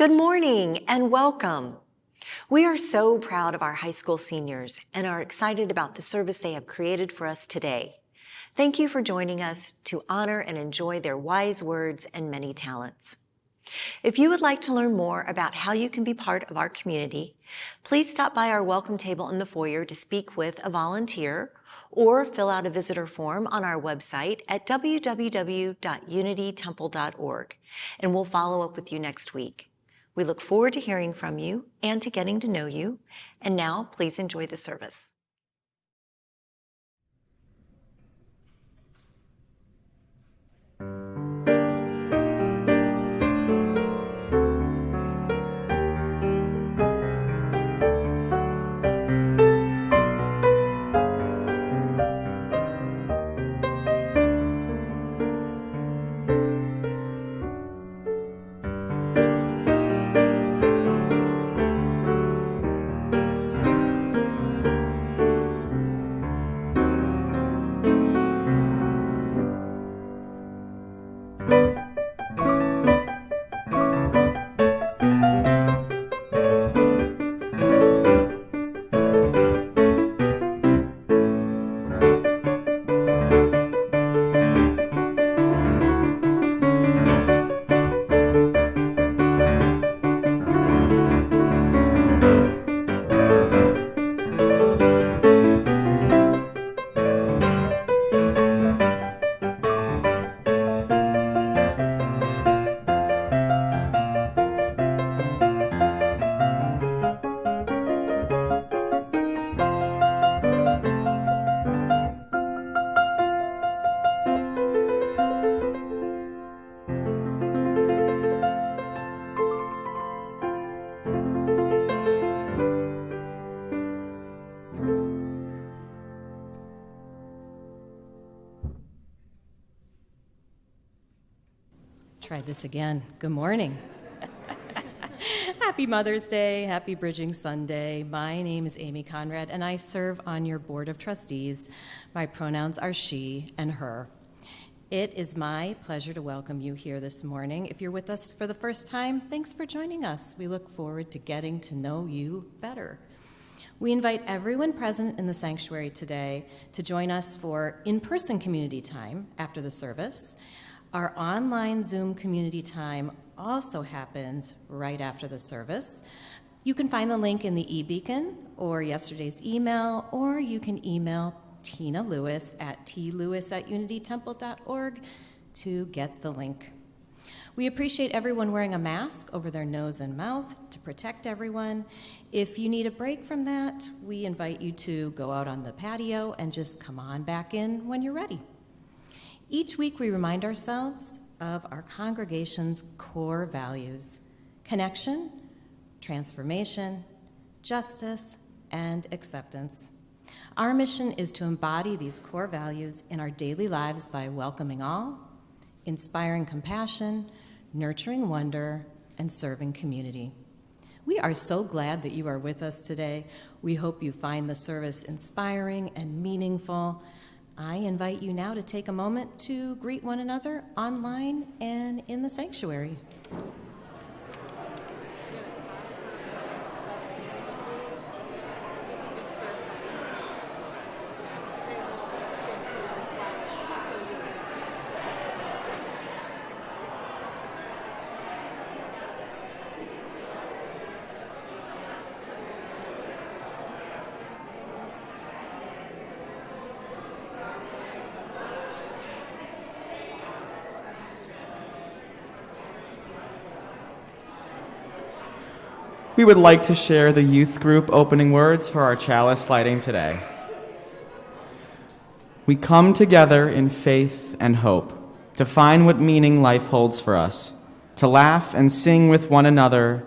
Good morning and welcome. We are so proud of our high school seniors and are excited about the service they have created for us today. Thank you for joining us to honor and enjoy their wise words and many talents. If you would like to learn more about how you can be part of our community, please stop by our welcome table in the foyer to speak with a volunteer or fill out a visitor form on our website at www.unitytemple.org, and we'll follow up with you next week. We look forward to hearing from you and to getting to know you. And now, please enjoy the service. Try this again. Good morning. Happy Mother's Day. Happy Bridging Sunday. My name is Amy Conrad, and I serve on your board of trustees. My pronouns are she and her. It is my pleasure to welcome you here this morning. If you're with us for the first time, thanks for joining us. We look forward to getting to know you better. We invite everyone present in the sanctuary today to join us for in-person community time after the service. Our online Zoom community time also happens right after the service. You can find the link in the e-beacon or yesterday's email, or you can email Tina Lewis at tlewis@unitytemple.org to get the link. We appreciate everyone wearing a mask over their nose and mouth to protect everyone. If you need a break from that, we invite you to go out on the patio and just come on back in when you're ready. Each week we remind ourselves of our congregation's core values: connection, transformation, justice, and acceptance. Our mission is to embody these core values in our daily lives by welcoming all, inspiring compassion, nurturing wonder, and serving community. We are so glad that you are with us today. We hope you find the service inspiring and meaningful. I invite you now to take a moment to greet one another online and in the sanctuary. We would like to share the youth group opening words for our chalice lighting today. We come together in faith and hope to find what meaning life holds for us, to laugh and sing with one another,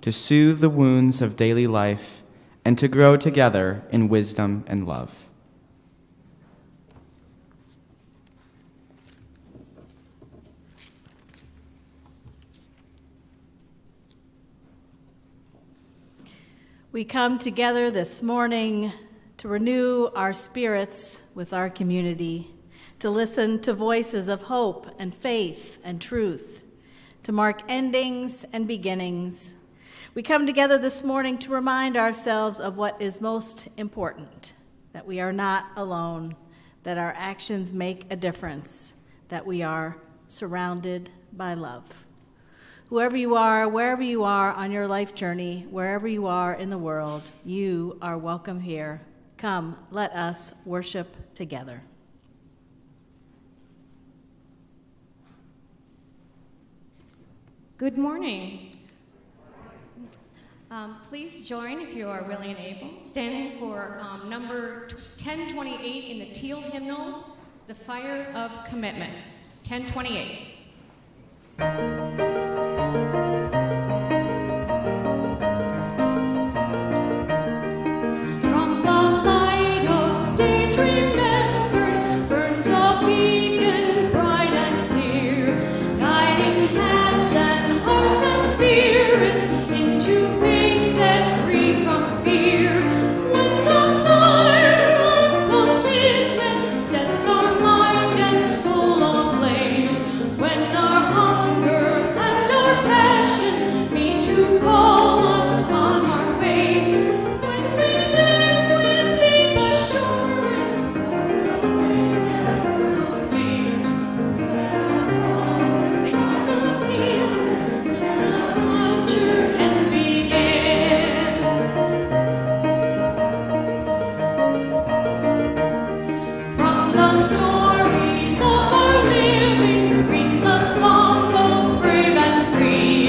to soothe the wounds of daily life, and to grow together in wisdom and love. We come together this morning to renew our spirits with our community, to listen to voices of hope and faith and truth, to mark endings and beginnings. We come together this morning to remind ourselves of what is most important, that we are not alone, that our actions make a difference, that we are surrounded by love. Whoever you are, wherever you are on your life journey, wherever you are in the world, you are welcome here. Come, let us worship together. Good morning. Please join, if you are willing and able, standing for number 1028 in the teal hymnal, The Fire of Commitment. 1028. From the light of days remembered, burns a beacon bright and clear, guiding hands and hearts and spirits into faith set free from fear. When the fire of commitment sets our mind and soul ablaze, when our hunger and our passion meet to call us on our way, when we live with deep assurance of the future can begin. From the stories of our living brings us long, both brave and free,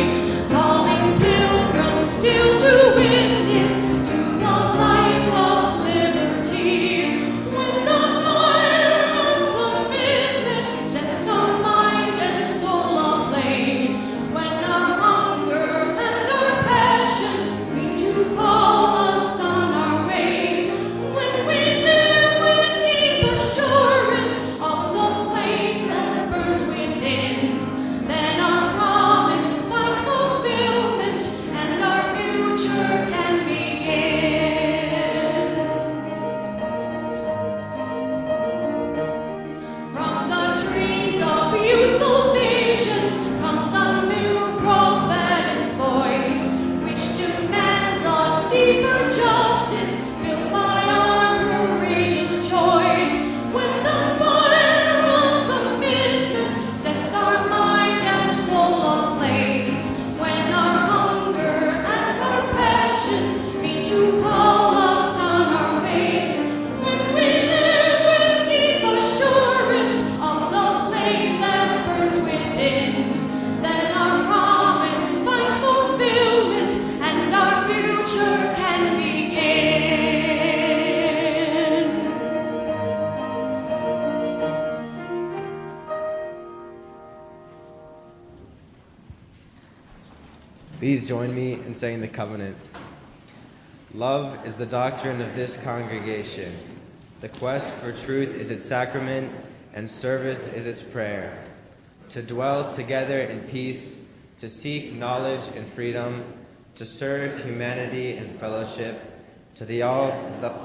calling pilgrims still to witness to the life of liberty. When the fire of commitment sets our mind and soul ablaze, when our hunger and our passion meet to call us on our way, when we live with deep assurance of the flame that burns within, then our promise finds fulfillment and our future can begin. From the dreams of youthful vision comes a new prophetic voice, which demands a deeper justice built by our courageous choice. When the fire of commitment sets our mind and soul ablaze, when our hunger and our passion meet to call us on our way, when we live with deep assurance of the flame that burns within, then our promise finds fulfillment and our future can begin. Please join me in saying the covenant. Love is the doctrine of this congregation. The quest for truth is its sacrament, and service is its prayer. To dwell together in peace, to seek knowledge and freedom, to serve humanity and fellowship, to the all that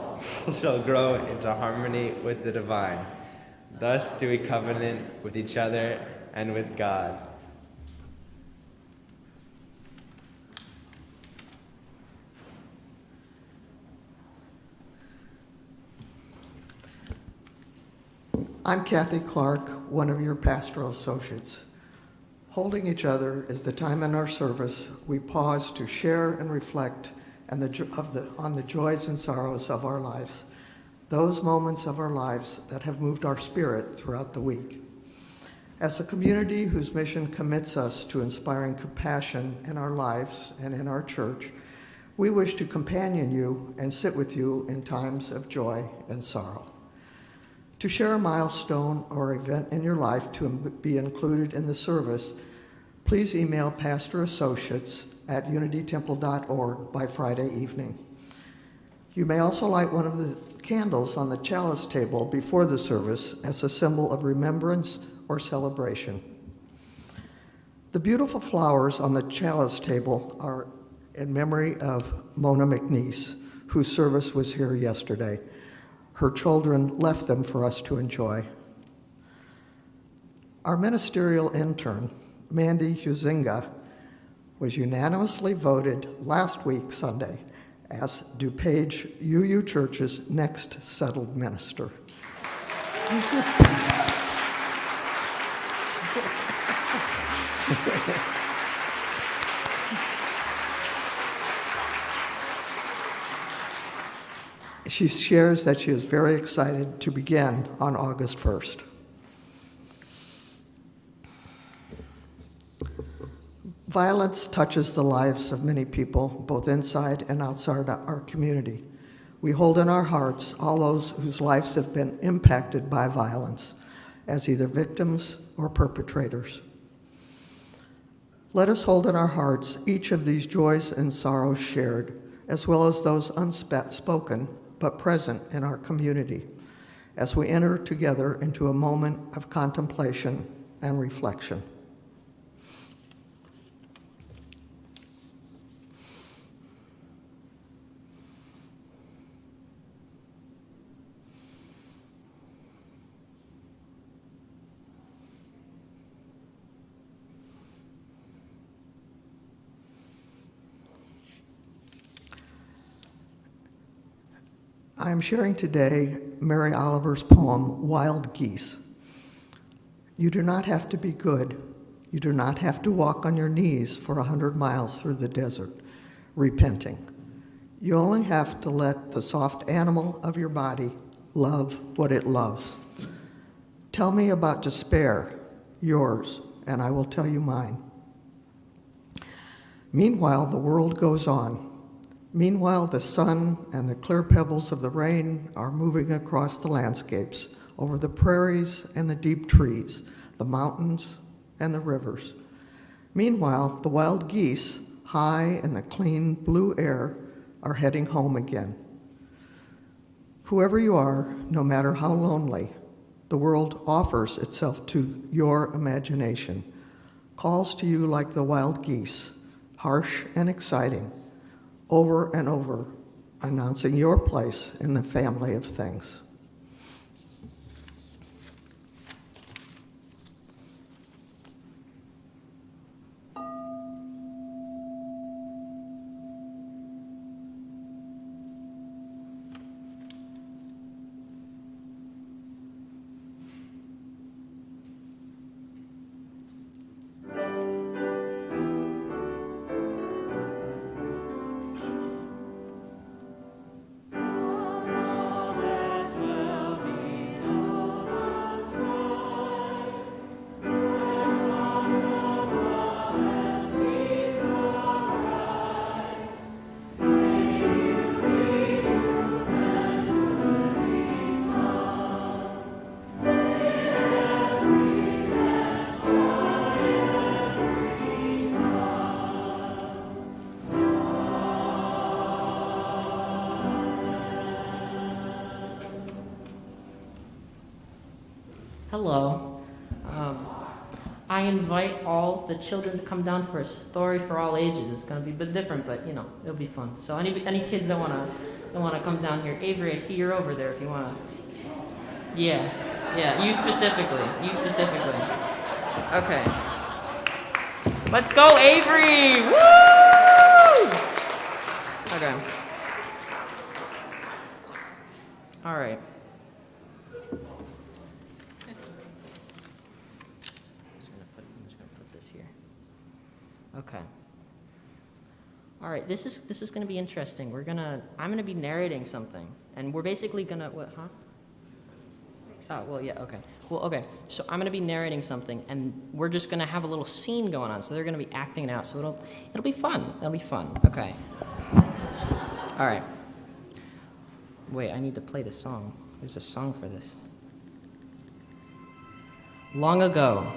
shall grow into harmony with the divine. Thus do we covenant with each other and with God. I'm Kathy Clark, one of your pastoral associates. Holding each other is the time in our service we pause to share and reflect on the joys and sorrows of our lives, those moments of our lives that have moved our spirit throughout the week. As a community whose mission commits us to inspiring compassion in our lives and in our church, we wish to companion you and sit with you in times of joy and sorrow. To share a milestone or event in your life to be included in the service, please email pastorassociates@unitytemple.org by Friday evening. You may also light one of the candles on the chalice table before the service as a symbol of remembrance or celebration. The beautiful flowers on the chalice table are in memory of Mona McNeese, whose service was here yesterday. Her children left them for us to enjoy. Our ministerial intern, Mandy Huizinga, was unanimously voted last week, Sunday, as DuPage UU Church's next settled minister. She shares that she is very excited to begin on August 1st. Violence touches the lives of many people, both inside and outside our community. We hold in our hearts all those whose lives have been impacted by violence as either victims or perpetrators. Let us hold in our hearts each of these joys and sorrows shared, as well as those unspoken but present in our community, as we enter together into a moment of contemplation and reflection. I am sharing today Mary Oliver's poem, Wild Geese. You do not have to be good. You do not have to walk on your knees for 100 miles through the desert, repenting. You only have to let the soft animal of your body love what it loves. Tell me about despair, yours, and I will tell you mine. Meanwhile, the world goes on. Meanwhile, the sun and the clear pebbles of the rain are moving across the landscapes, over the prairies and the deep trees, the mountains and the rivers. Meanwhile, the wild geese, high in the clean blue air, are heading home again. Whoever you are, no matter how lonely, the world offers itself to your imagination, calls to you like the wild geese, harsh and exciting, over and over, announcing your place in the family of things. Hello. I invite all the children to come down for a story for all ages. It's going to be a bit different, but, you know, it'll be fun. So any kids that want to come down here, Avery, I see you're over there if you want to. Yeah, you specifically. Okay. Let's go, Avery! Woo! Okay. All right. Okay. All right, this is going to be interesting. I'm going to be narrating something, and we're basically going to, what, huh? Oh, well, yeah, okay. Well, okay, so I'm going to be narrating something, and we're just going to have a little scene going on, so they're going to be acting it out, so it'll be fun. It'll be fun, okay. All right. Wait, I need to play the song. There's a song for this. Long ago,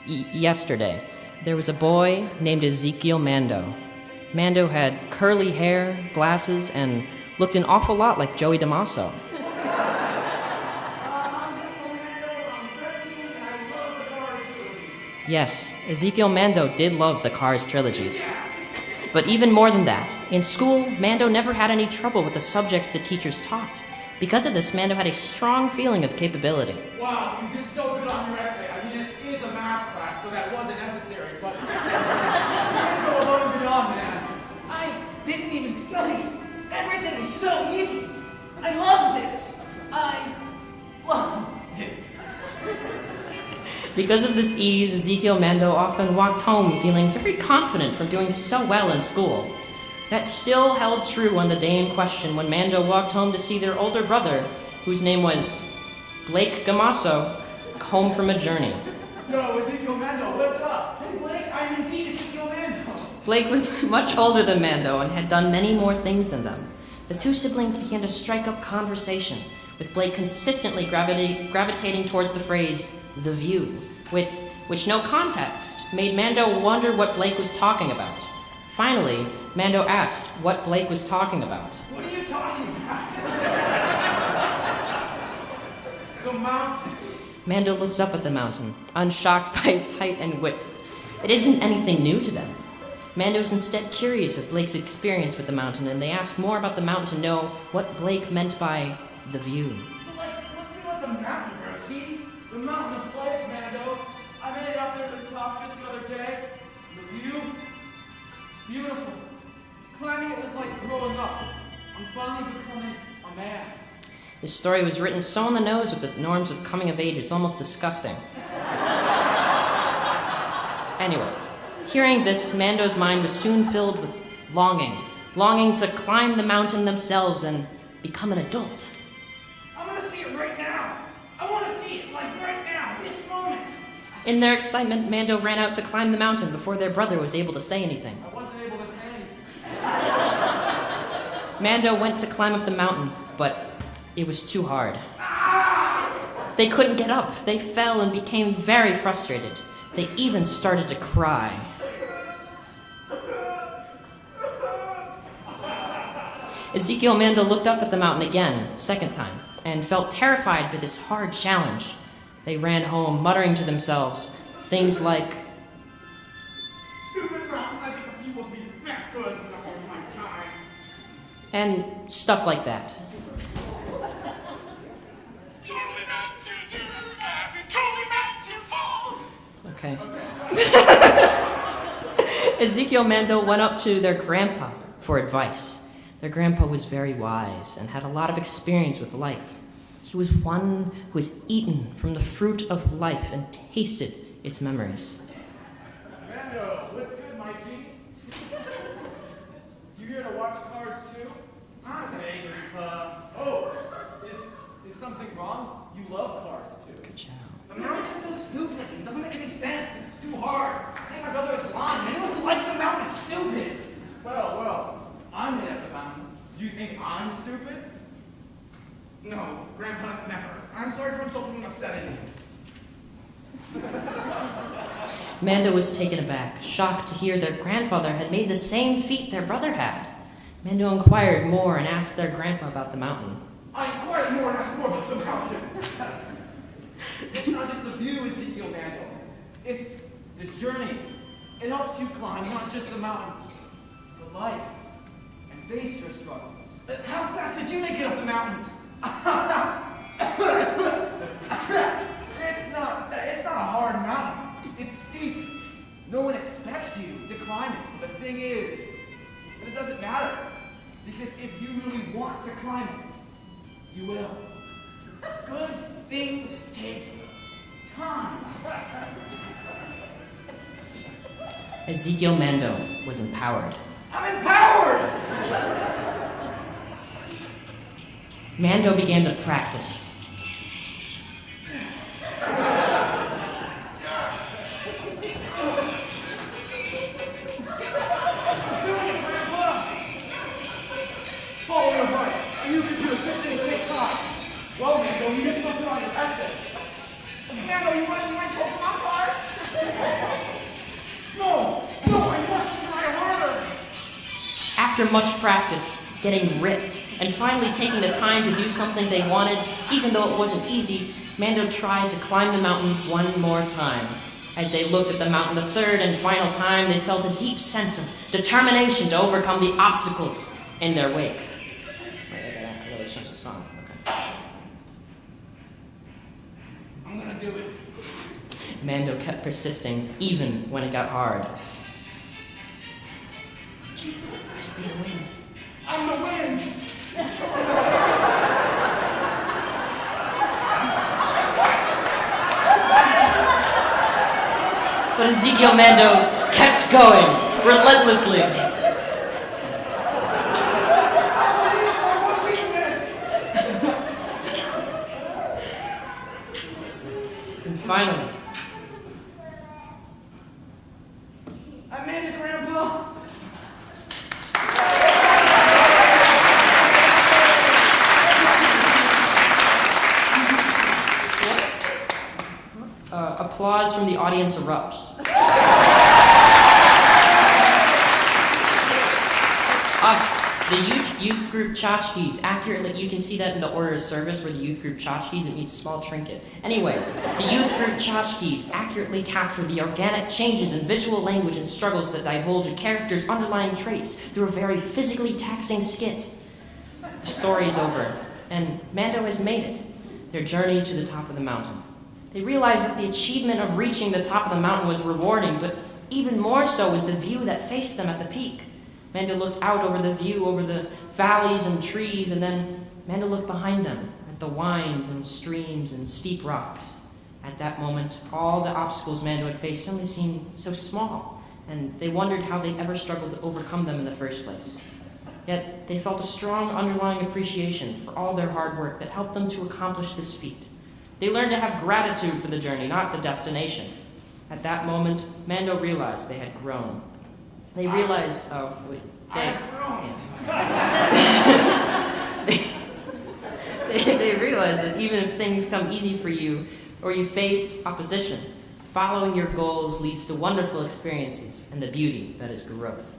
yesterday, there was a boy named Ezekiel Mando. Mando had curly hair, glasses, and looked an awful lot like Joey DeMasso. Yes, Ezekiel Mando did love the Cars trilogies. But even more than that, in school, Mando never had any trouble with the subjects the teachers taught. Because of this, Mando had a strong feeling of capability. Wow, you did so good on your essay. I mean, it a math class, so that wasn't necessary, but I go above and beyond, man. I didn't even study. Everything was so easy. I love this. I love this. Because of this ease, Ezekiel Mando often walked home feeling very confident from doing so well in school. That still held true on the day in question when Mando walked home to see their older brother, whose name was Blake Gamasso, home from a journey. Yo, Ezekiel Mando, what's up? Hey, Blake, I'm indeed Ezekiel Mando. Blake was much older than Mando and had done many more things than them. The two siblings began to strike up conversation, with Blake consistently gravitating towards the phrase, the view, with which no context made Mando wonder what Blake was talking about. Finally, Mando asked what Blake was talking about. What are you talking about? The mountain. Mando looks up at the mountain, unshocked by its height and width. It isn't anything new to them. Mando is instead curious of Blake's experience with the mountain, and they ask more about the mountain to know what Blake meant by the view. So, let's see what the mountain, broski. The mountain of life, Mando. I made it up there to the top just the other day. The view, beautiful. Climbing it was like growing up. I'm finally becoming a man. This story was written so on the nose with the norms of coming of age, it's almost disgusting. Anyways, hearing this, Mando's mind was soon filled with longing to climb the mountain themselves and become an adult. I want to see it right now. I want to see it, like right now, this moment. In their excitement, Mando ran out to climb the mountain before their brother was able to say anything. I wasn't able to say anything. Mando went to climb up the mountain, but it was too hard. They couldn't get up. They fell and became very frustrated. They even started to cry. Ezekiel Mando looked up at the mountain again, second time, and felt terrified by this hard challenge. They ran home, muttering to themselves things like, Stupid mountain, I think the people need back goods in the whole of my time. and stuff like that. Totally meant to do that. Totally meant to fall. Okay. Ezekiel Mando went up to their grandpa for advice. Their grandpa was very wise and had a lot of experience with life. He was one who has eaten from the fruit of life and tasted its memories. Mando, what's good, Mikey? You here to watch Cars too? Not an angry club. Oh, is something wrong? You love Cars too. Good job. The mountain is so stupid. It doesn't make any sense. It's too hard. I think my brother is lying. Anyone who likes the mountain is stupid. Well, I made up the mountain. Do you think I'm stupid? No, Grandpa, never. I'm sorry for insulting and upsetting you. Mando was taken aback, shocked to hear their grandfather had made the same feat their brother had. Mando inquired more and asked their grandpa about the mountain. I inquired more and asked more about the mountain. It's not just the view, Ezekiel Mando. It's the journey. It helps you climb not just the mountain, but life, and face your struggles. How fast did you make it up the mountain? It's not a hard mountain. It's steep. No one expects you to climb it. The thing is, that it doesn't matter. Because if you really want to climb it, you will. Good things take time. Ezekiel Mando was empowered. I'm empowered! Mando began to practice. Follow your heart, and you can do good things take time. Well, Mando, you did something on your essay. Mando, you want to see my Pokemon card? No, I must try harder. After much practice, getting ripped, and finally taking the time to do something they wanted, even though it wasn't easy, Mando tried to climb the mountain one more time. As they looked at the mountain the third and final time, they felt a deep sense of determination to overcome the obstacles in their wake. Wait, I gotta change the song. Okay. I'm gonna do it. Mando kept persisting, even when it got hard. Be the wind. I'm the wind. But Ezekiel Mando kept going, relentlessly. And finally, I made it, Grandpa. applause from the audience erupts. Us, the youth group tchotchkes, accurately, you can see that in the order of service where the youth group tchotchkes, it means small trinket. Anyways, the youth group tchotchkes accurately capture the organic changes in visual language and struggles that divulge a character's underlying traits through a very physically taxing skit. The story is over, and Mando has made it, their journey to the top of the mountain. They realized that the achievement of reaching the top of the mountain was rewarding, but even more so was the view that faced them at the peak. Mando looked out over the view, over the valleys and trees, and then Mando looked behind them at the winds and streams and steep rocks. At that moment, all the obstacles Mando had faced suddenly seemed so small, and they wondered how they ever struggled to overcome them in the first place. Yet they felt a strong underlying appreciation for all their hard work that helped them to accomplish this feat. They learned to have gratitude for the journey, not the destination. At that moment, Mando realized they had grown. They realized, they realized that even if things come easy for you or you face opposition, following your goals leads to wonderful experiences and the beauty that is growth.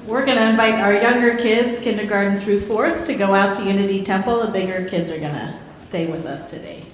We're going to invite our younger kids, kindergarten through 4th, to go out to Unity Temple. The bigger kids are going to stay with us today.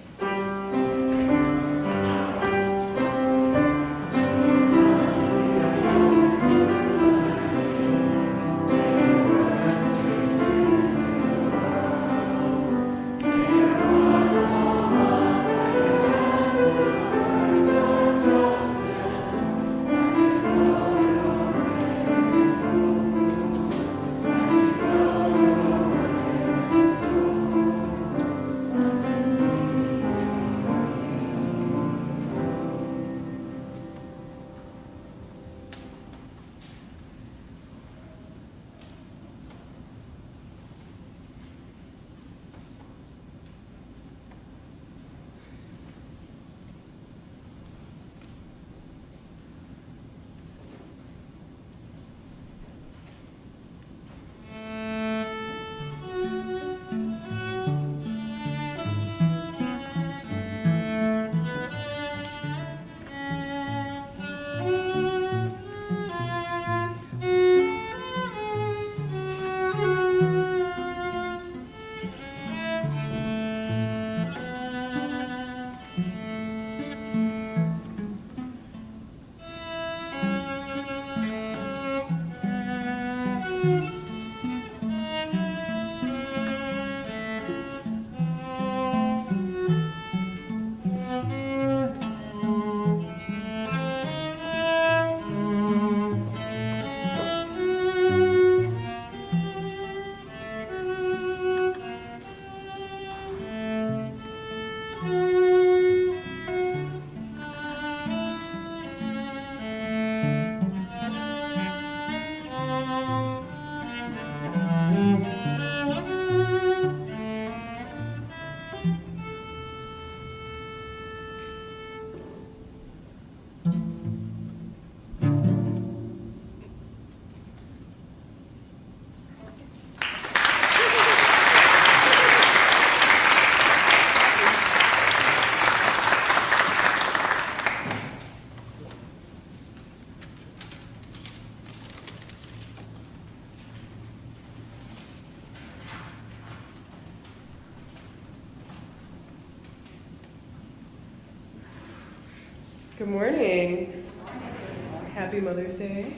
Good morning. Happy Mother's Day.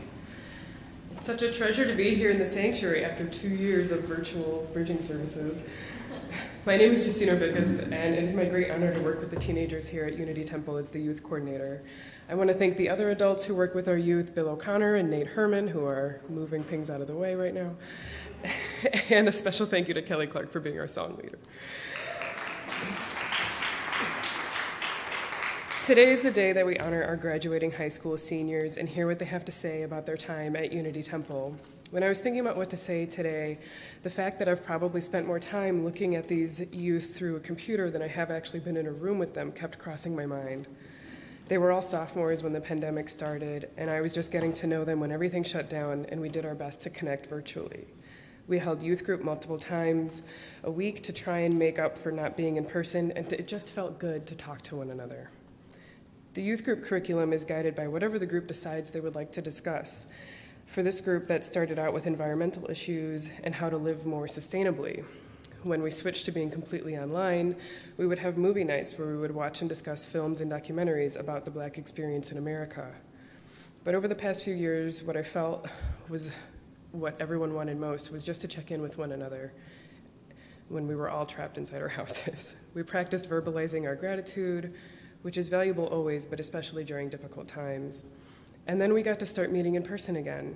It's such a treasure to be here in the sanctuary after 2 years of virtual bridging services. My name is Justina Bickus, and it is my great honor to work with the teenagers here at Unity Temple as the youth coordinator. I want to thank the other adults who work with our youth, Bill O'Connor and Nate Herman, who are moving things out of the way right now. And a special thank you to Kelly Clark for being our song leader. Today is the day that we honor our graduating high school seniors and hear what they have to say about their time at Unity Temple. When I was thinking about what to say today, the fact that I've probably spent more time looking at these youth through a computer than I have actually been in a room with them kept crossing my mind. They were all sophomores when the pandemic started, and I was just getting to know them when everything shut down, and we did our best to connect virtually. We held youth group multiple times a week to try and make up for not being in person, and it just felt good to talk to one another. The youth group curriculum is guided by whatever the group decides they would like to discuss. For this group, that started out with environmental issues and how to live more sustainably. When we switched to being completely online, we would have movie nights where we would watch and discuss films and documentaries about the Black experience in America. But over the past few years, what I felt was what everyone wanted most was just to check in with one another when we were all trapped inside our houses. We practiced verbalizing our gratitude, which is valuable always, but especially during difficult times. And then we got to start meeting in person again.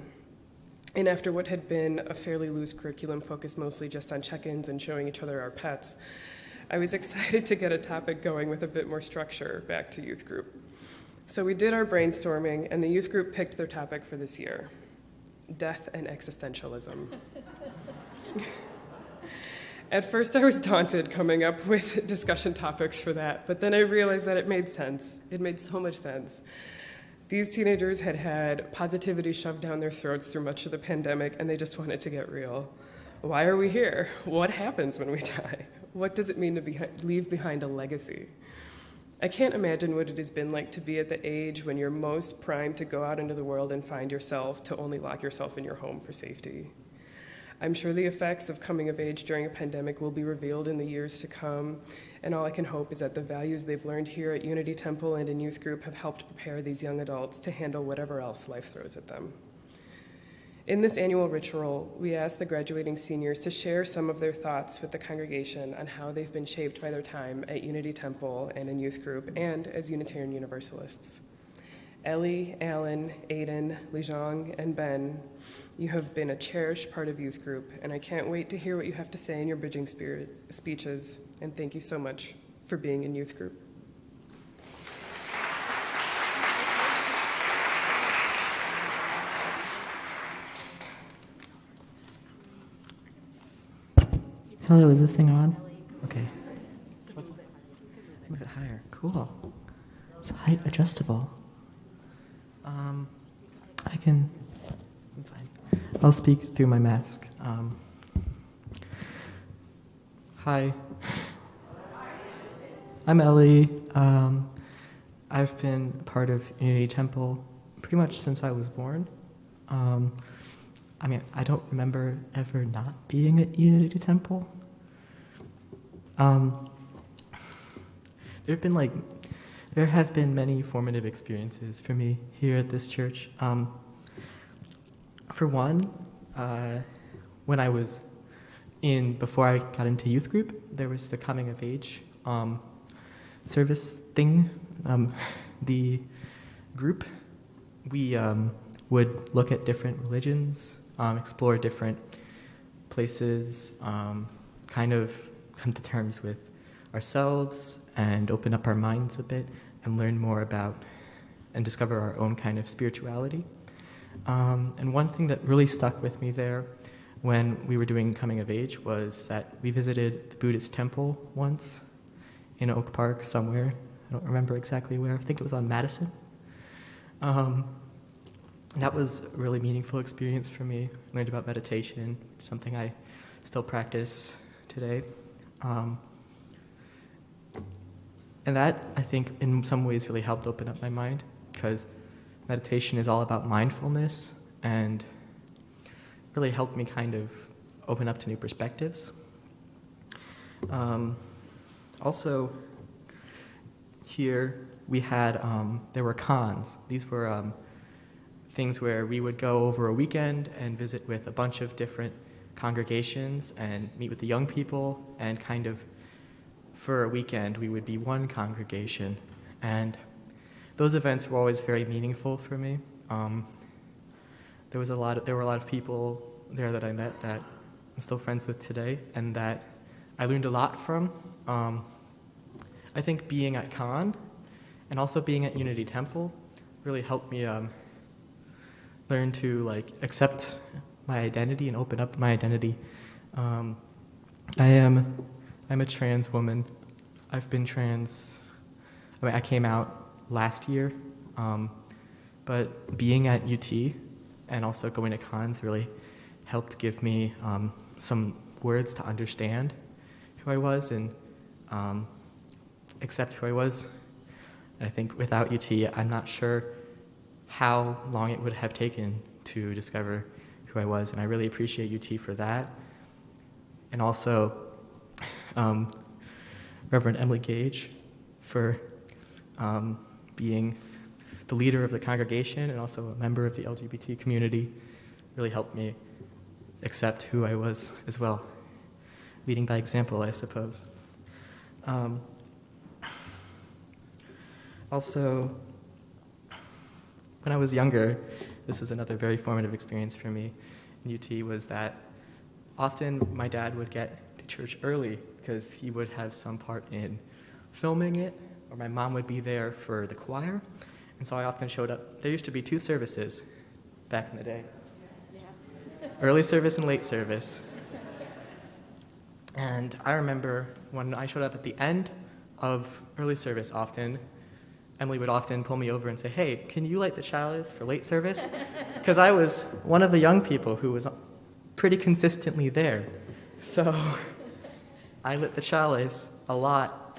And after what had been a fairly loose curriculum focused mostly just on check-ins and showing each other our pets, I was excited to get a topic going with a bit more structure back to youth group. So we did our brainstorming, and the youth group picked their topic for this year: death and existentialism. At first, I was daunted coming up with discussion topics for that, but then I realized that it made sense. It made so much sense. These teenagers had had positivity shoved down their throats through much of the pandemic, and they just wanted to get real. Why are we here? What happens when we die? What does it mean to leave behind a legacy? I can't imagine what it has been like to be at the age when you're most primed to go out into the world and find yourself, to only lock yourself in your home for safety. I'm sure the effects of coming of age during a pandemic will be revealed in the years to come, and all I can hope is that the values they've learned here at Unity Temple and in youth group have helped prepare these young adults to handle whatever else life throws at them. In this annual ritual, we ask the graduating seniors to share some of their thoughts with the congregation on how they've been shaped by their time at Unity Temple and in youth group and as Unitarian Universalists. Ellie, Alan, Aiden, Lijong, and Ben, you have been a cherished part of youth group, and I can't wait to hear what you have to say in your bridging speeches, and thank you so much for being in youth group. Hello, is this thing on? Okay. Move it higher. Cool. It's height adjustable. I'm fine. I'll speak through my mask. Hi. I'm Ellie. I've been part of Unity Temple pretty much since I was born. I don't remember ever not being at Unity Temple. There have been many formative experiences for me here at this church. For one, when I was before I got into youth group, there was the coming of age service thing. The group, we would look at different religions, explore different places, kind of come to terms with ourselves and open up our minds a bit and learn more about and discover our own kind of spirituality. And one thing that really stuck with me there when we were doing coming of age was that we visited the Buddhist temple once in Oak Park somewhere. I don't remember exactly where. I think it was on Madison. That was a really meaningful experience for me. I learned about meditation, something I still practice today. And that, I think, in some ways really helped open up my mind, because meditation is all about mindfulness and really helped me kind of open up to new perspectives. Also, here we had, there were cons. These were things where we would go over a weekend and visit with a bunch of different congregations and meet with the young people, and kind of for a weekend we would be one congregation. And those events were always very meaningful for me. There were a lot of people there that I met that I'm still friends with today, and that I learned a lot from. I think being at Con and also being at Unity Temple really helped me learn to accept my identity and open up my identity. I'm a trans woman. I've been trans. I came out last year, but being at UT and also going to cons really helped give me some words to understand who I was and accept who I was. And I think without UT, I'm not sure how long it would have taken to discover who I was, and I really appreciate UT for that. And also Reverend Emily Gage for being the leader of the congregation and also a member of the LGBT community. Really helped me accept who I was as well. Leading by example, I suppose. Also, when I was younger, this was another very formative experience for me in UT, was that often my dad would get to church early because he would have some part in filming it, or my mom would be there for the choir, and so I often showed up. There used to be 2 services back in the day. Early service and late service. And I remember when I showed up at the end of early service often, Emily would often pull me over and say, "Hey, can you light the chalice for late service?" Because I was one of the young people who was pretty consistently there. So I lit the chalice a lot.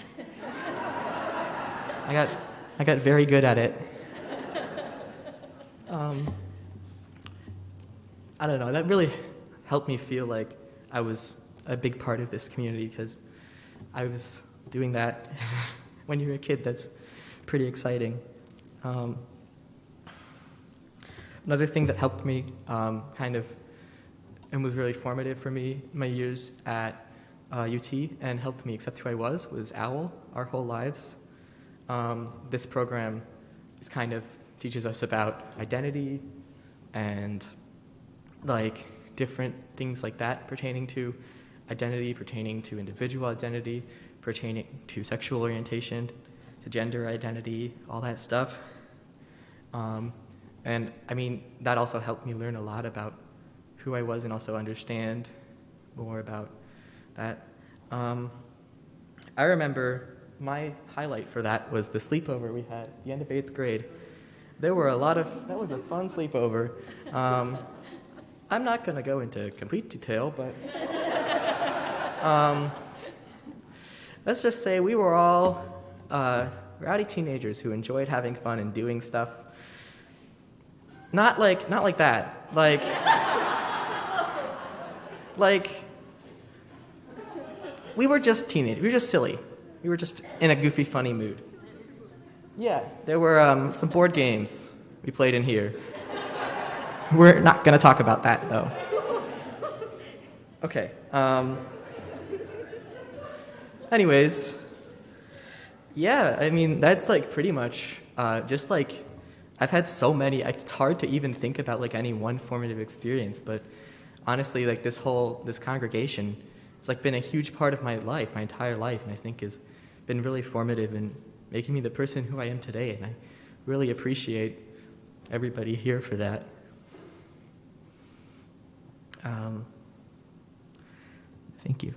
I got very good at it. I don't know, that really helped me feel like I was a big part of this community, because I was doing that. When you're a kid, that's pretty exciting. Another thing that helped me and was really formative for me my years at UT and helped me accept who I was OWL, Our Whole Lives. This program teaches us about identity and different things like that pertaining to identity, pertaining to individual identity, pertaining to sexual orientation, to gender identity, all that stuff. And I mean, that also helped me learn a lot about who I was and also understand more about that. I remember my highlight for that was the sleepover we had at the end of 8th grade. That was a fun sleepover. I'm not gonna go into complete detail, but let's just say we were all rowdy teenagers who enjoyed having fun and doing stuff. Not like that. We were just teenagers. We were just silly. We were just in a goofy, funny mood. Yeah, there were some board games we played in here. We're not going to talk about that, though. Okay. Anyways, yeah, I mean, that's pretty much I've had so many. It's hard to even think about any one formative experience, but honestly, this congregation, it's been a huge part of my life, my entire life, and I think has been really formative in making me the person who I am today, and I really appreciate everybody here for that. Thank you.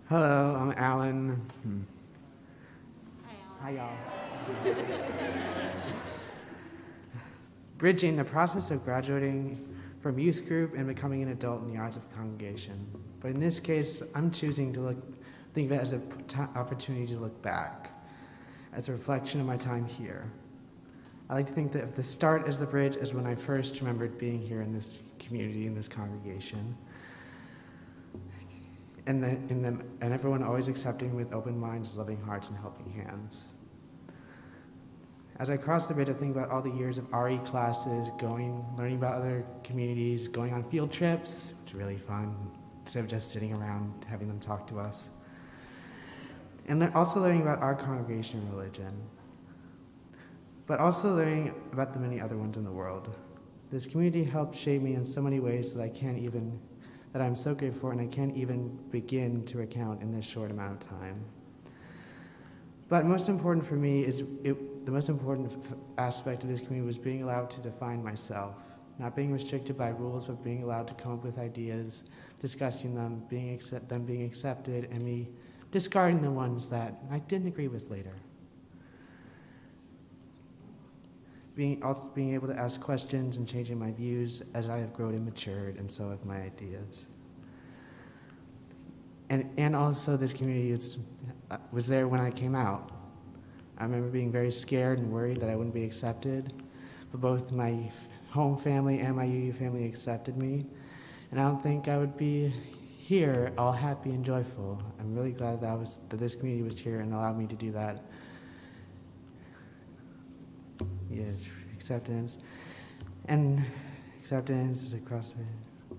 Hello, I'm Alan. Hi, y'all. Bridging the process of graduating from youth group and becoming an adult in the eyes of the congregation. But in this case, I'm choosing to think of it as an opportunity to look back, as a reflection of my time here. I like to think that if the start is the bridge is when I first remembered being here in this community, in this congregation. And everyone always accepting with open minds, loving hearts, and helping hands. As I cross the bridge, I think about all the years of RE classes, learning about other communities, going on field trips, which are really fun, instead of just sitting around having them talk to us. And also learning about our congregation and religion, but also learning about the many other ones in the world. This community helped shape me in so many ways that I'm so grateful for, and I can't even begin to recount in this short amount of time. But most important for me the most important aspect of this community was being allowed to define myself, not being restricted by rules, but being allowed to come up with ideas, discussing them, being accepted, and me discarding the ones that I didn't agree with later. Also being able to ask questions and changing my views as I have grown and matured, and so have my ideas. And also this community was there when I came out. I remember being very scared and worried that I wouldn't be accepted, but both my home family and my UU family accepted me, and I don't think I would be here all happy and joyful. I'm really glad that this community was here and allowed me to do that. Yes, acceptance across the,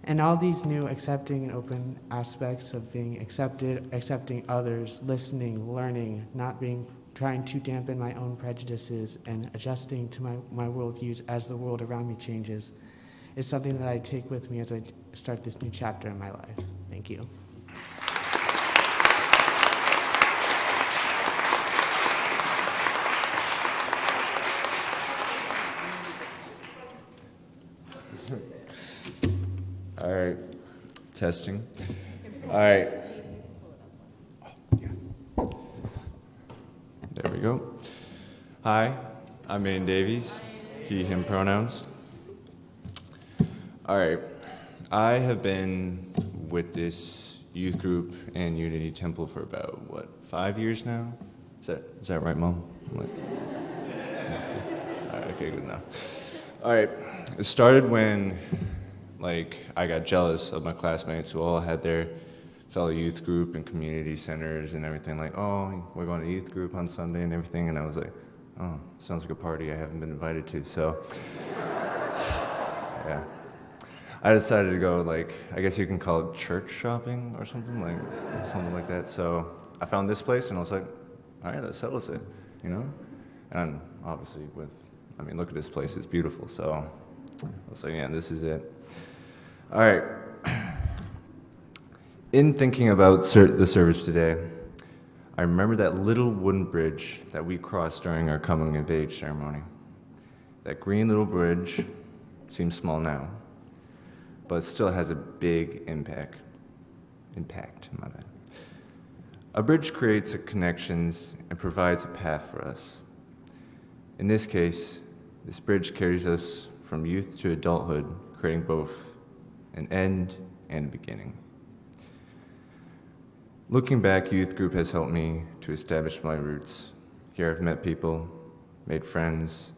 and all these new accepting and open aspects of being accepted, accepting others, listening, learning, trying to dampen my own prejudices and adjusting to my worldviews as the world around me changes is something that I take with me as I start this new chapter in my life. Thank you. All right, testing. All right. There we go. Hi, I'm Aiden Davies, he, him pronouns. All right, I have been with this youth group and Unity Temple for about, 5 years now? Is that right, Mom? All right, okay, good enough. All right, it started when I got jealous of my classmates who all had their fellow youth group and community centers and everything, oh, we're going to youth group on Sunday and everything, and I was like, oh, sounds like a party I haven't been invited to, so, yeah. I decided to go, I guess you can call it church shopping or something like that, so I found this place, and I was like, all right, that settles it, And obviously look at this place, it's beautiful, so I was like, yeah, this is it. All right. In thinking about the service today, I remember that little wooden bridge that we crossed during our coming of age ceremony. That green little bridge seems small now, but it still has a big impact, my bad. A bridge creates connections and provides a path for us. In this case, this bridge carries us from youth to adulthood, creating both an end and a beginning. Looking back, youth group has helped me to establish my roots. Here I've met people, made friends,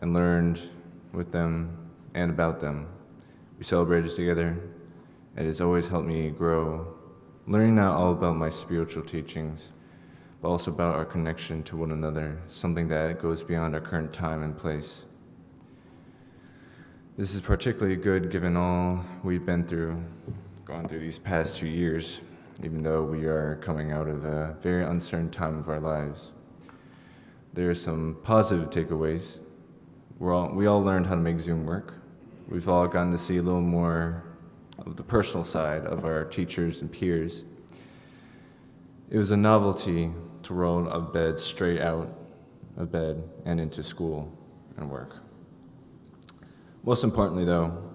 and learned with them and about them. We celebrated together. It has always helped me grow, learning not all about my spiritual teachings, but also about our connection to one another, something that goes beyond our current time and place. This is particularly good given all we've gone through these past 2 years, even though we are coming out of a very uncertain time of our lives. There are some positive takeaways. We all learned how to make Zoom work. We've all gotten to see a little more of the personal side of our teachers and peers. It was a novelty to roll out of bed, straight out of bed, and into school and work. Most importantly, though,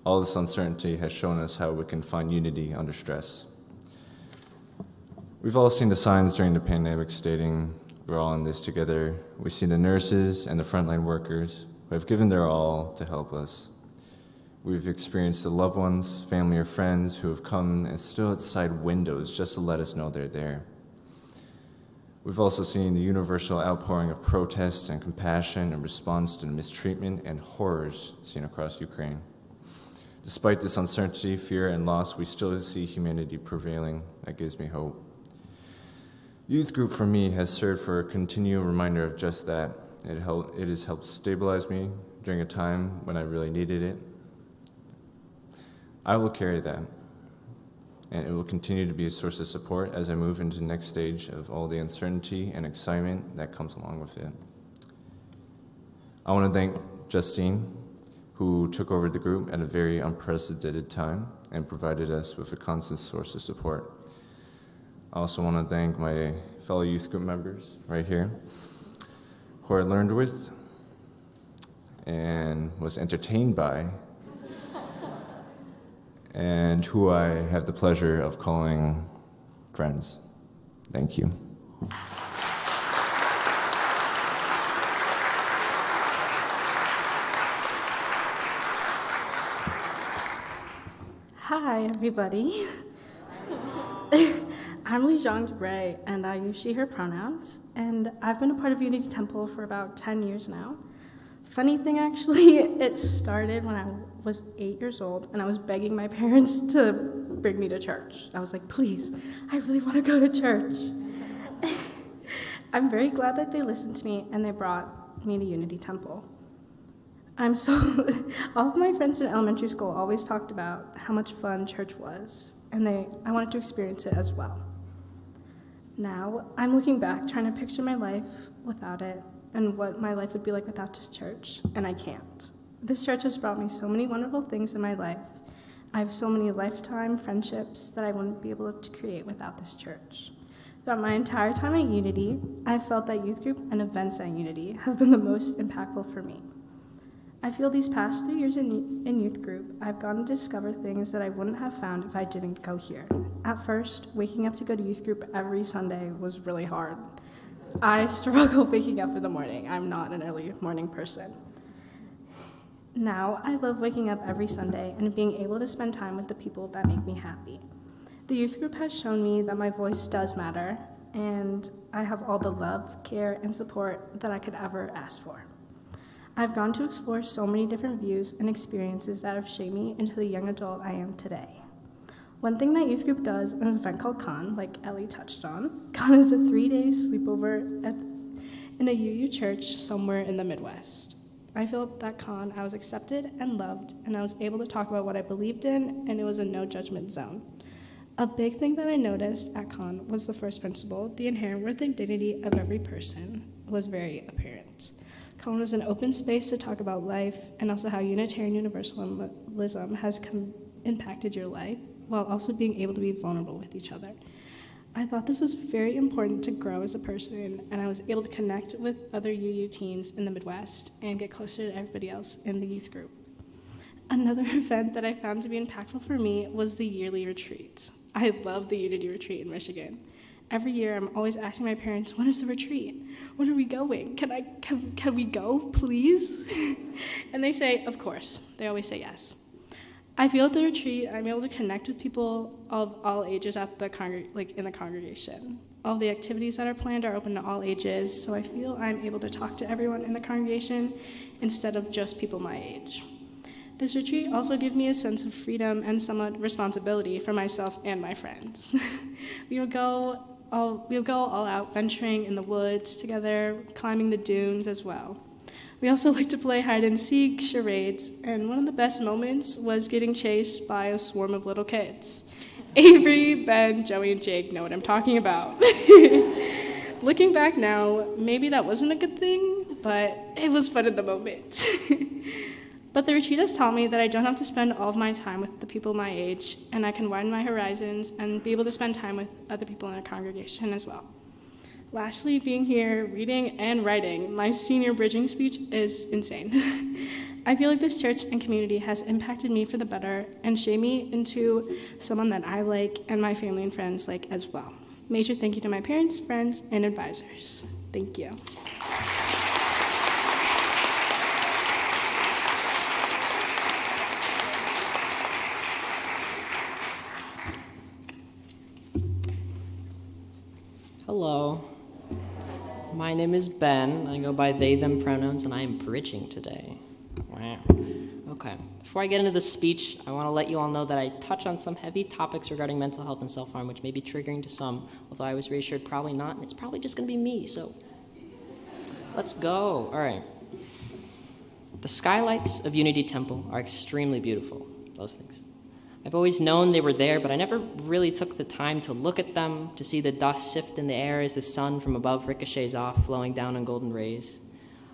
all this uncertainty has shown us how we can find unity under stress. We've all seen the signs during the pandemic stating we're all in this together. We see the nurses and the frontline workers who have given their all to help us. We've experienced the loved ones, family, or friends who have come and stood outside windows just to let us know they're there. We've also seen the universal outpouring of protest and compassion in response to the mistreatment and horrors seen across Ukraine. Despite this uncertainty, fear, and loss, we still see humanity prevailing. That gives me hope. Youth group for me has served for a continual reminder of just that. It has helped stabilize me during a time when I really needed it. I will carry that, and it will continue to be a source of support as I move into the next stage of all the uncertainty and excitement that comes along with it. I want to thank Justine, who took over the group at a very unprecedented time and provided us with a constant source of support. I also want to thank my fellow youth group members right here, who I learned with and was entertained by, and who I have the pleasure of calling friends. Thank you. Hi, everybody. I'm Lijong Debray, and I use she, her pronouns, and I've been a part of Unity Temple for about 10 years now. Funny thing, actually, it started when I was 8 years old, and I was begging my parents to bring me to church. I was like, please, I really want to go to church. I'm very glad that they listened to me, and they brought me to Unity Temple. All of my friends in elementary school always talked about how much fun church was, and I wanted to experience it as well. Now, I'm looking back, trying to picture my life without it, and what my life would be like without this church, and I can't. This church has brought me so many wonderful things in my life. I have so many lifetime friendships that I wouldn't be able to create without this church. Throughout my entire time at Unity, I've felt that youth group and events at Unity have been the most impactful for me. I feel these past 3 years in youth group, I've gotten to discover things that I wouldn't have found if I didn't go here. At first, waking up to go to youth group every Sunday was really hard. I struggle waking up in the morning. I'm not an early morning person. Now, I love waking up every Sunday and being able to spend time with the people that make me happy. The youth group has shown me that my voice does matter, and I have all the love, care, and support that I could ever ask for. I've gone to explore so many different views and experiences that have shaped me into the young adult I am today. One thing that youth group does is an event called Con, like Ellie touched on. Con is a 3-day sleepover in a UU church somewhere in the Midwest. I feel at that Con I was accepted and loved, and I was able to talk about what I believed in, and it was a no judgment zone. A big thing that I noticed at Con was the first principle: the inherent worth and dignity of every person was very apparent. Con was an open space to talk about life and also how Unitarian Universalism has impacted your life, while also being able to be vulnerable with each other. I thought this was very important to grow as a person, and I was able to connect with other UU teens in the Midwest and get closer to everybody else in the youth group. Another event that I found to be impactful for me was the yearly retreat. I love the Unity retreat in Michigan. Every year, I'm always asking my parents, when is the retreat? When are we going? Can we go, please? And they say, of course. They always say yes. I feel at the retreat, I'm able to connect with people of all ages at the in the congregation. All the activities that are planned are open to all ages, so I feel I'm able to talk to everyone in the congregation instead of just people my age. This retreat also gives me a sense of freedom and somewhat responsibility for myself and my friends. We'll go all out venturing in the woods together, climbing the dunes as well. We also like to play hide and seek, charades, and one of the best moments was getting chased by a swarm of little kids. Avery, Ben, Joey, and Jake know what I'm talking about. Looking back now, maybe that wasn't a good thing, but it was fun in the moment. But the retreat has taught me that I don't have to spend all of my time with the people my age, and I can widen my horizons and be able to spend time with other people in our congregation as well. Lastly, being here, reading and writing, my senior bridging speech is insane. I feel like this church and community has impacted me for the better and shaped me into someone that I like and my family and friends like as well. Major thank you to my parents, friends, and advisors. Thank you. Hello. My name is Ben. I go by they, them pronouns, and I am bridging today. Wow. Okay. Before I get into the speech, I want to let you all know that I touch on some heavy topics regarding mental health and self-harm, which may be triggering to some, although I was reassured probably not, and it's probably just going to be me, so let's go. All right. The skylights of Unity Temple are extremely beautiful, those things. I've always known they were there, but I never really took the time to look at them, to see the dust sift in the air as the sun from above ricochets off, flowing down in golden rays.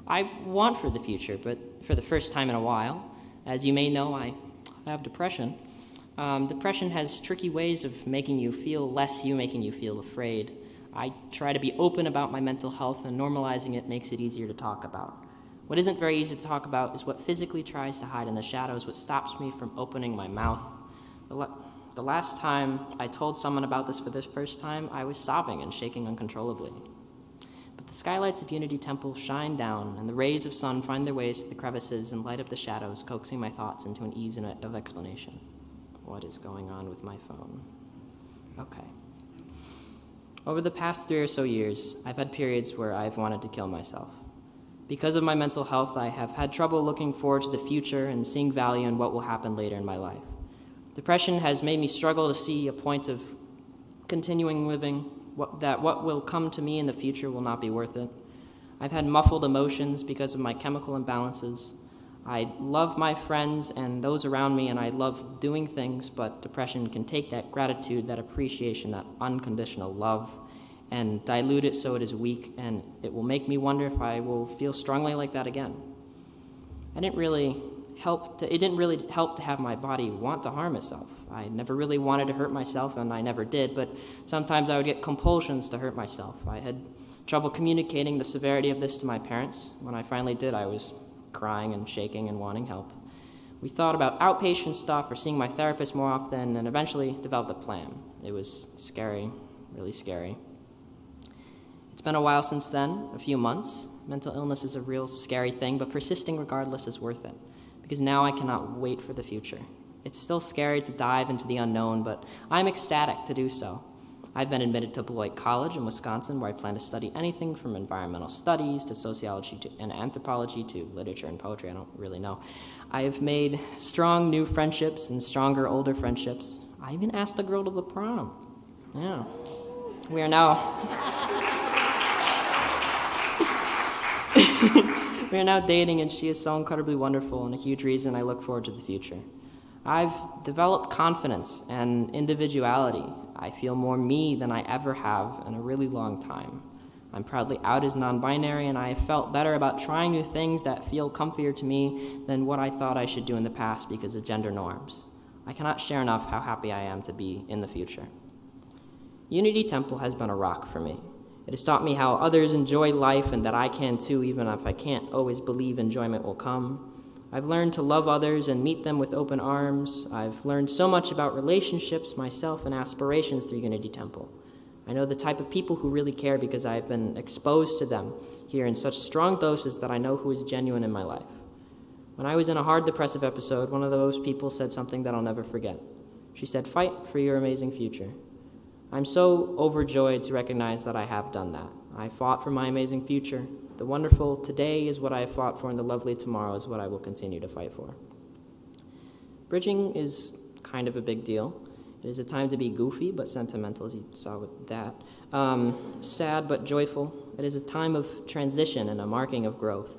I want for the future, but for the first time in a while, as you may know, I have depression. Depression has tricky ways of making you feel less you, making you feel afraid. I try to be open about my mental health, and normalizing it makes it easier to talk about. What isn't very easy to talk about is what physically tries to hide in the shadows, what stops me from opening my mouth. The last time I told someone about this for the first time, I was sobbing and shaking uncontrollably. But the skylights of Unity Temple shine down, and the rays of sun find their ways to the crevices and light up the shadows, coaxing my thoughts into an ease of explanation. What is going on with my phone? Okay. Over the past 3 or so years, I've had periods where I've wanted to kill myself. Because of my mental health, I have had trouble looking forward to the future and seeing value in what will happen later in my life. Depression has made me struggle to see a point of continuing living, that what will come to me in the future will not be worth it. I've had muffled emotions because of my chemical imbalances. I love my friends and those around me, and I love doing things, but depression can take that gratitude, that appreciation, that unconditional love, and dilute it so it is weak, and it will make me wonder if I will feel strongly like that again. It didn't really help to have my body want to harm itself. I never really wanted to hurt myself, and I never did, but sometimes I would get compulsions to hurt myself. I had trouble communicating the severity of this to my parents. When I finally did, I was crying and shaking and wanting help. We thought about outpatient stuff or seeing my therapist more often, and eventually developed a plan. It was scary, really scary. It's been a while since then, a few months. Mental illness is a real scary thing, but persisting regardless is worth it, because now I cannot wait for the future. It's still scary to dive into the unknown, but I'm ecstatic to do so. I've been admitted to Beloit College in Wisconsin, where I plan to study anything from environmental studies to sociology and anthropology to literature and poetry. I don't really know. I have made strong new friendships and stronger older friendships. I even asked a girl to the prom. Yeah. We are now dating, and she is so incredibly wonderful and a huge reason I look forward to the future. I've developed confidence and individuality. I feel more me than I ever have in a really long time. I'm proudly out as non-binary, and I have felt better about trying new things that feel comfier to me than what I thought I should do in the past because of gender norms. I cannot share enough how happy I am to be in the future. Unity Temple has been a rock for me. It has taught me how others enjoy life and that I can too, even if I can't always believe enjoyment will come. I've learned to love others and meet them with open arms. I've learned so much about relationships, myself, and aspirations through Unity Temple. I know the type of people who really care because I've been exposed to them here in such strong doses that I know who is genuine in my life. When I was in a hard depressive episode, one of those people said something that I'll never forget. She said, "Fight for your amazing future." I'm so overjoyed to recognize that I have done that. I fought for my amazing future. The wonderful today is what I have fought for, and the lovely tomorrow is what I will continue to fight for. Bridging is kind of a big deal. It is a time to be goofy but sentimental, as you saw with that. Sad but joyful. It is a time of transition and a marking of growth.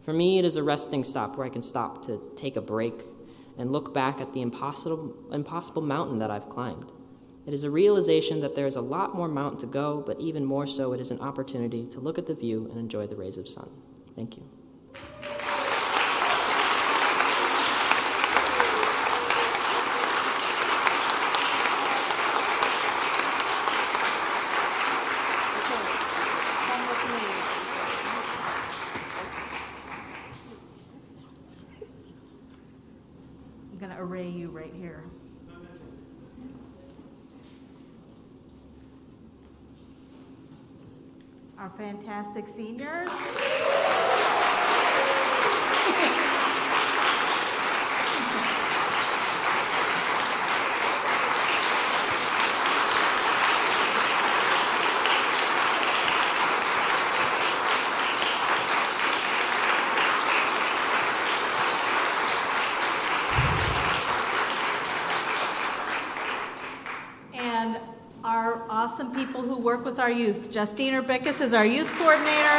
For me, it is a resting stop where I can stop to take a break and look back at the impossible mountain that I've climbed. It is a realization that there is a lot more mountain to go, but even more so, it is an opportunity to look at the view and enjoy the rays of sun. Thank you. I'm going to array you right here. Our fantastic seniors. work with our youth. Justine Urbickus is our youth coordinator.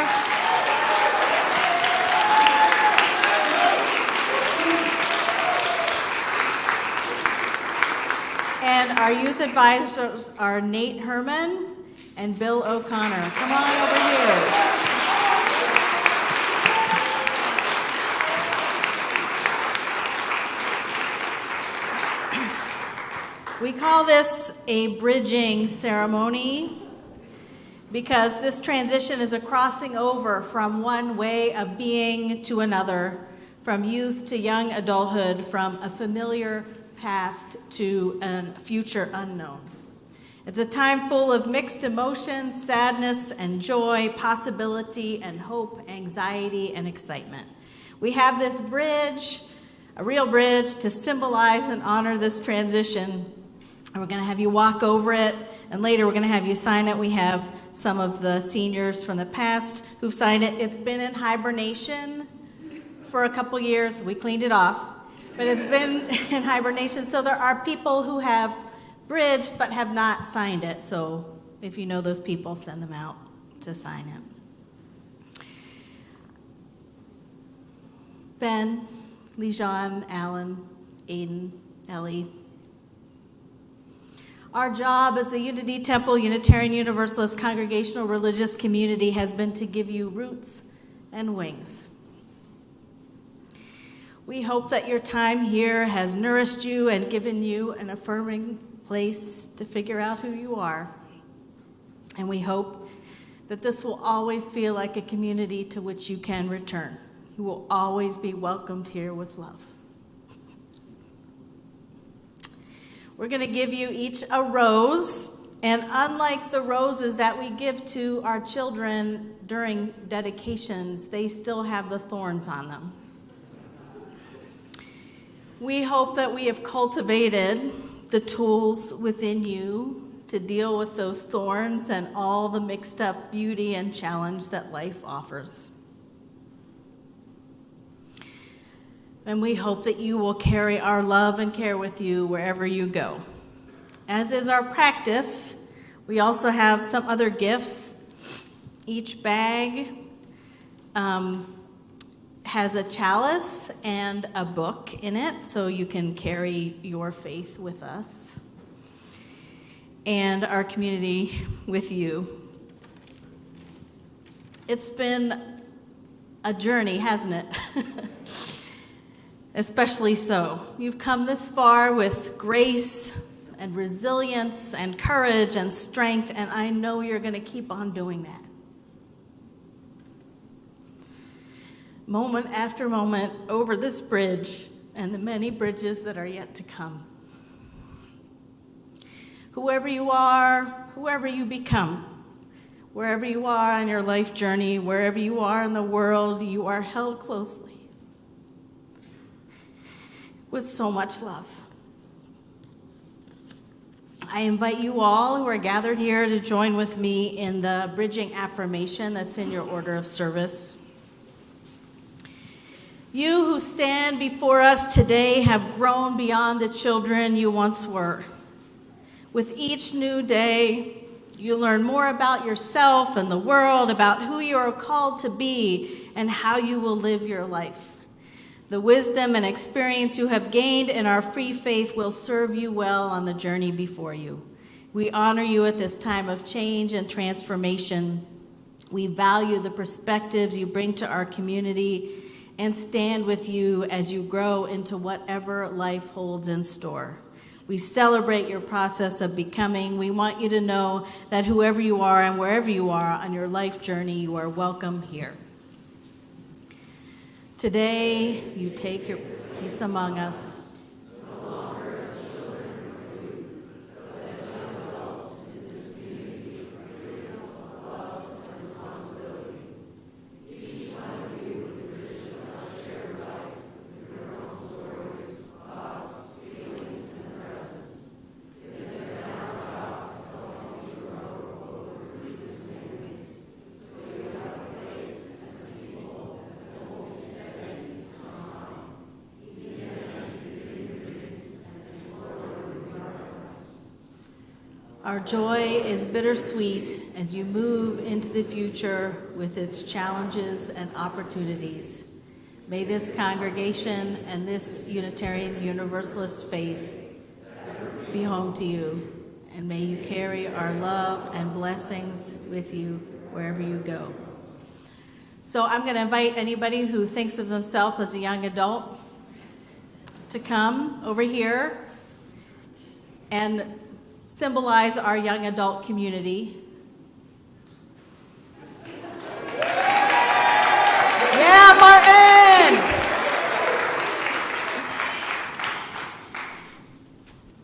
And our youth advisors are Nate Herman and Bill O'Connor. Come on over here. We call this a bridging ceremony because this transition is a crossing over from one way of being to another, from youth to young adulthood, from a familiar past to a future unknown. It's a time full of mixed emotions, sadness and joy, possibility and hope, anxiety and excitement. We have this bridge, a real bridge, to symbolize and honor this transition. And we're going to have you walk over it, and later we're going to have you sign it. We have some of the seniors from the past who've signed it. It's been in hibernation for a couple years. We cleaned it off, but it's been in hibernation. So there are people who have bridged but have not signed it. So if you know those people, send them out to sign it. Ben, Lejean, Alan, Aiden, Ellie. Our job as the Unity Temple Unitarian Universalist Congregational Religious Community has been to give you roots and wings. We hope that your time here has nourished you and given you an affirming place to figure out who you are. And we hope that this will always feel like a community to which you can return. You will always be welcomed here with love. We're going to give you each a rose, and unlike the roses that we give to our children during dedications, they still have the thorns on them. We hope that we have cultivated the tools within you to deal with those thorns and all the mixed up beauty and challenge that life offers. And we hope that you will carry our love and care with you wherever you go. As is our practice, we also have some other gifts. Each bag has a chalice and a book in it, so you can carry your faith with us and our community with you. It's been a journey, hasn't it? Especially so. You've come this far with grace and resilience and courage and strength, and I know you're going to keep on doing that. Moment after moment over this bridge and the many bridges that are yet to come. Whoever you are, whoever you become, wherever you are on your life journey, wherever you are in the world, you are held closely with so much love. I invite you all who are gathered here to join with me in the bridging affirmation that's in your order of service. You who stand before us today have grown beyond the children you once were. With each new day, you learn more about yourself and the world, about who you are called to be, and how you will live your life. The wisdom and experience you have gained in our free faith will serve you well on the journey before you. We honor you at this time of change and transformation. We value the perspectives you bring to our community and stand with you as you grow into whatever life holds in store. We celebrate your process of becoming. We want you to know that whoever you are and wherever you are on your life journey, you are welcome here. Today, you take your peace among us. Our joy is bittersweet as you move into the future with its challenges and opportunities. May this congregation and this Unitarian Universalist faith be home to you, and may you carry our love and blessings with you wherever you go. So I'm going to invite anybody who thinks of themselves as a young adult to come over here and symbolize our young adult community. Yeah, Martin!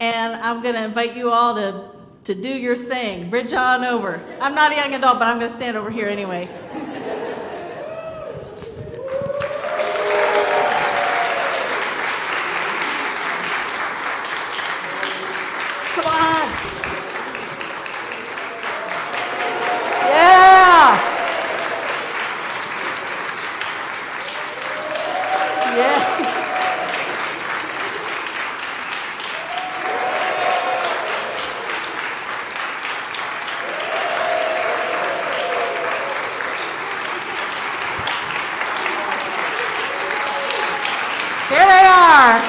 And I'm going to invite you all to do your thing. Bridge on over. I'm not a young adult, but I'm going to stand over here anyway. Come on. Yeah. Yeah. Here they are.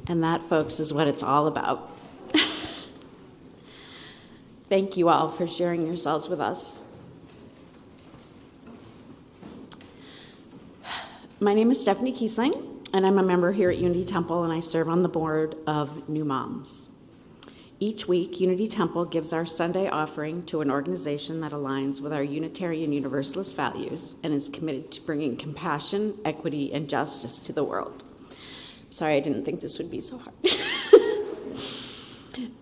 And that, folks, is what it's all about. Thank you all for sharing yourselves with us. My name is Stephanie Kiesling, and I'm a member here at Unity Temple, and I serve on the board of New Moms. Each week, Unity Temple gives our Sunday offering to an organization that aligns with our Unitarian Universalist values and is committed to bringing compassion, equity, and justice to the world. Sorry, I didn't think this would be so hard.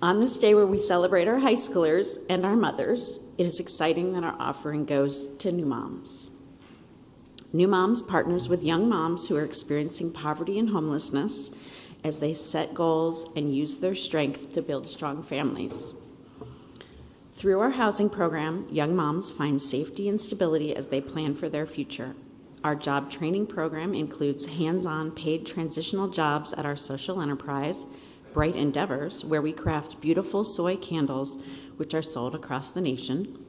On this day where we celebrate our high schoolers and our mothers, it is exciting that our offering goes to New Moms. New Moms partners with young moms who are experiencing poverty and homelessness as they set goals and use their strength to build strong families. Through our housing program, young moms find safety and stability as they plan for their future. Our job training program includes hands-on paid transitional jobs at our social enterprise, Bright Endeavors, where we craft beautiful soy candles which are sold across the nation,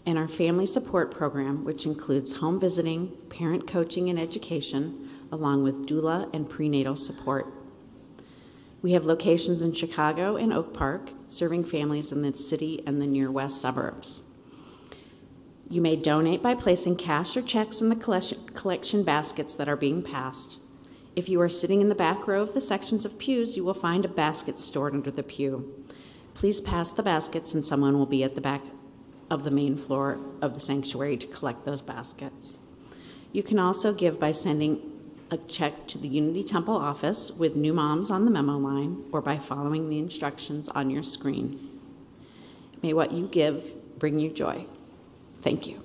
and our family support program, which includes home visiting, parent coaching and education, along with doula and prenatal support. We have locations in Chicago and Oak Park, serving families in the city and the near west suburbs. You may donate by placing cash or checks in the collection baskets that are being passed. If you are sitting in the back row of the sections of pews, you will find a basket stored under the pew. Please pass the baskets and someone will be at the back of the main floor of the sanctuary to collect those baskets. You can also give by sending a check to the Unity Temple office with New Moms on the memo line or by following the instructions on your screen. May what you give bring you joy. Thank you.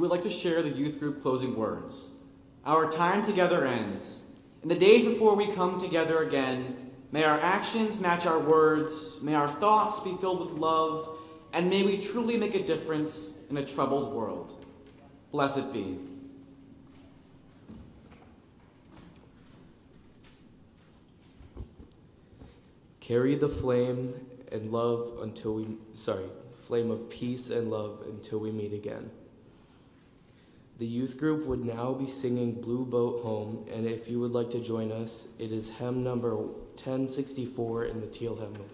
would like to share the youth group closing words. Our time together ends. In the days before we come together again, may our actions match our words, may our thoughts be filled with love, and may we truly make a difference in a troubled world. Blessed be. Carry the flame and love until we, flame of peace and love until we meet again. The youth group would now be singing Blue Boat Home, and if you would like to join us, it is hymn number 1064 in the teal hymnal.